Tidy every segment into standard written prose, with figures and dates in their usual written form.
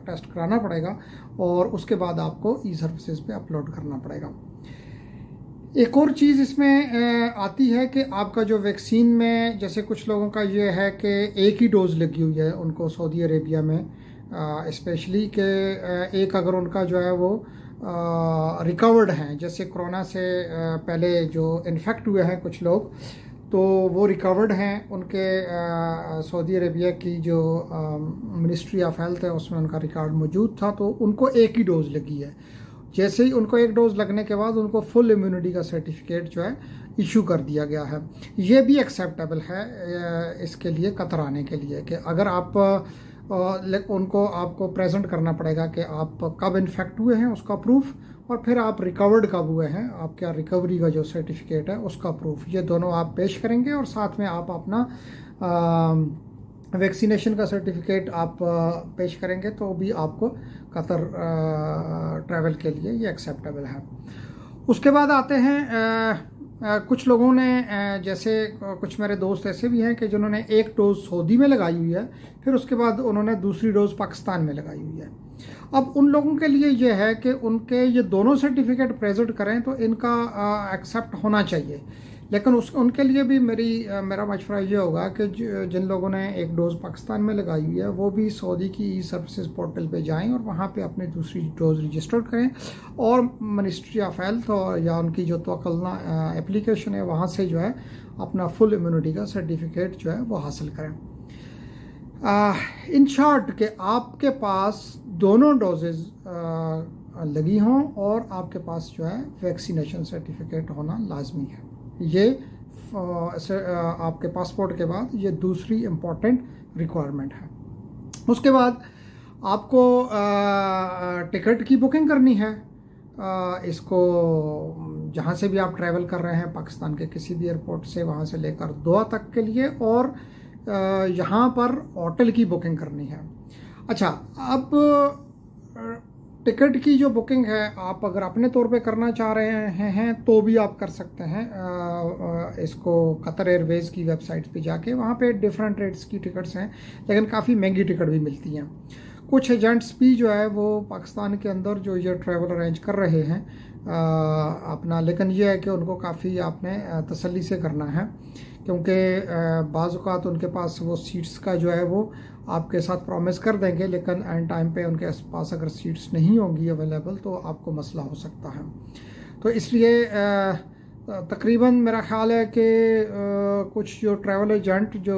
Test कराना पड़ेगा और उसके बाद आपको ई सर्विसेज पे अपलोड करना पड़ेगा। एक और चीज़ इसमें आती है कि आपका जो वैक्सीन में, जैसे कुछ लोगों का ये है कि एक ही डोज लगी हुई है उनको सऊदी अरेबिया में, स्पेशली कि एक अगर उनका जो है वो रिकवर्ड हैं, जैसे कोरोना से पहले जो इन्फेक्ट हुए हैं कुछ लोग, तो वो रिकवर्ड हैं, उनके सऊदी अरेबिया की जो मिनिस्ट्री ऑफ हेल्थ है उसमें उनका रिकॉर्ड मौजूद था, तो उनको एक ही डोज लगी है। जैसे ही उनको एक डोज लगने के बाद उनको फुल इम्यूनिटी का सर्टिफिकेट जो है इशू कर दिया गया है। ये भी एक्सेप्टेबल है इसके लिए, कतर आने के लिए, कि अगर आप उनको आपको प्रेजेंट करना पड़ेगा कि आप कब इन्फेक्ट हुए हैं उसका प्रूफ, और फिर आप रिकवर्ड कब हुए हैं, आपका रिकवरी का जो सर्टिफिकेट है उसका प्रूफ, ये दोनों आप पेश करेंगे और साथ में आप अपना वैक्सीनेशन का सर्टिफिकेट आप पेश करेंगे तो भी आपको कतर ट्रैवल के लिए ये एक्सेप्टेबल है। उसके बाद आते हैं कुछ लोगों ने जैसे कुछ मेरे दोस्त ऐसे भी हैं कि जिन्होंने एक डोज सऊदी में लगाई हुई है, फिर उसके बाद उन्होंने दूसरी डोज पाकिस्तान में लगाई हुई है। अब उन लोगों के लिए ये है कि उनके ये दोनों सर्टिफिकेट प्रेजेंट करें तो इनका एक्सेप्ट होना चाहिए, लेकिन उनके लिए भी मेरा मशवरा ये होगा कि जिन लोगों ने एक डोज़ पाकिस्तान में लगाई हुई है वो भी सऊदी की ई सर्विसेज पोर्टल पे जाएं और वहाँ पे अपनी दूसरी डोज़ रजिस्टर करें और मिनिस्ट्री ऑफ हेल्थ और या उनकी जो तवक्कुलना एप्लीकेशन है वहाँ से जो है अपना फुल इम्यूनिटी का सर्टिफिकेट जो है वो हासिल करें। इन शॉर्ट कि आपके पास दोनों डोजेज़ लगी हों और आपके पास जो है वैक्सीनेशन सर्टिफिकेट होना लाजमी है। ये आपके पासपोर्ट के बाद ये दूसरी इम्पॉर्टेंट रिक्वायरमेंट है। उसके बाद आपको टिकट की बुकिंग करनी है। इसको जहाँ से भी आप ट्रैवल कर रहे हैं पाकिस्तान के किसी भी एयरपोर्ट से, वहाँ से लेकर दोहा तक के लिए, और यहाँ पर होटल की बुकिंग करनी है। अच्छा, अब टिकट की जो बुकिंग है आप अगर अपने तौर पे करना चाह रहे हैं तो भी आप कर सकते हैं। इसको कतर एयरवेज़ की वेबसाइट पे जाके, वहाँ पे डिफरेंट रेट्स की टिकट्स हैं, लेकिन काफ़ी महंगी टिकट भी मिलती हैं। कुछ एजेंट्स भी जो है वो पाकिस्तान के अंदर जो ये ट्रैवल अरेंज कर रहे हैं अपना, लेकिन ये है कि उनको काफ़ी आपने तसल्ली से करना है, क्योंकि बाज़ औक़ात उनके पास वो सीट्स का जो है वो आपके साथ प्रॉमिस कर देंगे, लेकिन एंड टाइम पे उनके पास अगर सीट्स नहीं होंगी अवेलेबल तो आपको मसला हो सकता है। तो इसलिए तकरीबन मेरा ख्याल है कि कुछ जो ट्रैवल एजेंट जो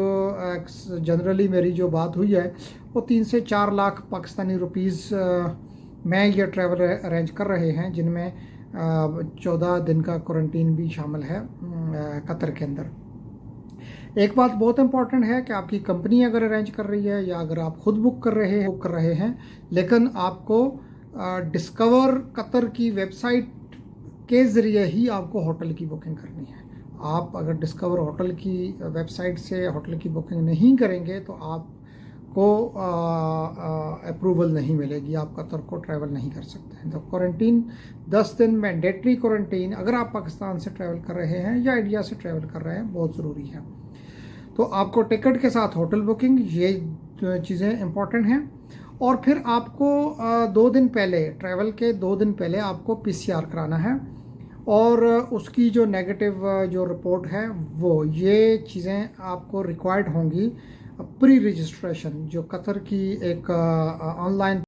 जनरली मेरी जो बात हुई है वो 3 से 4 लाख पाकिस्तानी रुपीज़ में ये ट्रैवल अरेंज कर रहे हैं, जिनमें 14 दिन का क्वारंटीन भी शामिल है कतर के अंदर। एक बात बहुत इंपॉर्टेंट है कि आपकी कंपनी अगर अरेंज कर रही है या अगर आप खुद बुक कर रहे हैं, लेकिन आपको डिस्कवर कतर की वेबसाइट के ज़रिए ही आपको होटल की बुकिंग करनी है। आप अगर डिस्कवर होटल की वेबसाइट से होटल की बुकिंग नहीं करेंगे तो आपको अप्रूवल नहीं मिलेगी, आप कतर को ट्रैवल नहीं कर सकते हैं। तो क्वारंटीन 10 दिन मैंडेटरी क्वारंटीन अगर आप पाकिस्तान से ट्रैवल कर रहे हैं या इंडिया से ट्रैवल कर रहे हैं बहुत ज़रूरी है। तो आपको टिकट के साथ होटल बुकिंग, ये चीज़ें इंपॉर्टेंट हैं। और फिर आपको 2 दिन पहले, ट्रैवल के 2 दिन पहले आपको PCR कराना है, और उसकी जो नेगेटिव जो रिपोर्ट है वो, ये चीज़ें आपको रिक्वायर्ड होंगी प्री रजिस्ट्रेशन, जो कतर की एक ऑनलाइन